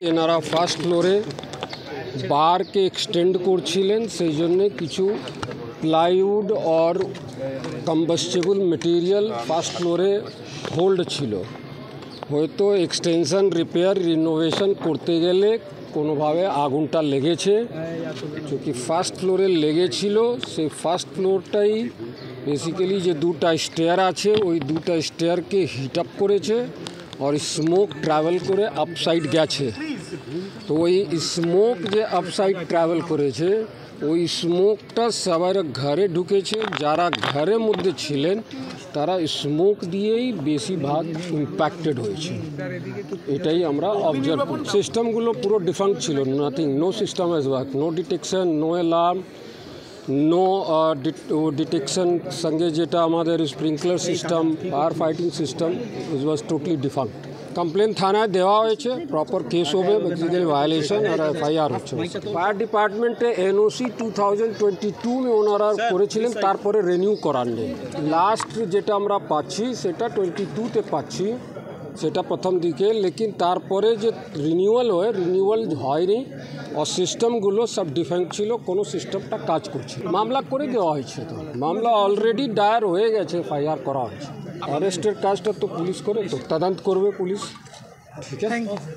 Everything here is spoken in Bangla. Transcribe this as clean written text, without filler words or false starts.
এনারা ফার্স্ট ফ্লোরে বারকে এক্সটেন্ড করছিলেন, সেই জন্য কিছু প্লাইউড অর কম্বাস্টেবল মেটেরিয়াল ফার্স্ট ফ্লোরে হোল্ড ছিল। হয়তো এক্সটেনশন, রিপেয়ার, রিনোভেশন করতে গেলে কোনোভাবে আগুনটা লেগেছে। চूँकि ফার্স্ট ফ্লোরে লেগেছিল, সেই ফার্স্ট ফ্লোরটাই বেসিক্যালি যে দুটা স্টেয়ার আছে, ওই দুটা স্টেয়ারকে হিট আপ করেছে আর স্মোক ট্রাভেল করে আপসাইড গেছে। তো ওই স্মোক যে আপসাইড ট্রাভেল করেছে, ওই স্মোকটা সবার ঘরে ঢুকেছে। যারা ঘরের মধ্যে ছিলেন তারা স্মোক দিয়েই বেশিরভাগ ইম্প্যাক্টেড হয়েছে। এটাই আমরা অবজার্ভ করি। সিস্টেমগুলো পুরো ডিফাঙ্ক্ট ছিল, nothing, no system has work, no detection, no alarm, no detection. সঙ্গে যেটা আমাদের sprinkler system, fire fighting system, it was totally defunct. Complain থানায় দেওয়া হয়েছে, প্রপার কেস হবে, বেসিক্যালি ভায়োলেশন আর এফআইআর হচ্ছে। ফায়ার ডিপার্টমেন্টে এনওসি 2022 में ওনারা করেছিলেন, তারপরে রিনিউ করার নেই। লাস্ট যেটা আমরা পাচ্ছি সেটা 22-তে পাচ্ছি, সেটা প্রথম দিকে। লেকিন তারপরে যে রিনিউয়াল হয়নি, আর সিস্টেমগুলো সব ডিফেক্ট ছিল, কোনো সিস্টেমটা কাজ করছে। মামলা করে দেওয়া হয়েছে, তো মামলা অলরেডি দায়ের হয়ে গেছে, এফআইআর করা হয়েছে। অ্যারেস্টের কাজটা তো পুলিশ করে, তো তদন্ত করবে পুলিশ। ঠিক আছে।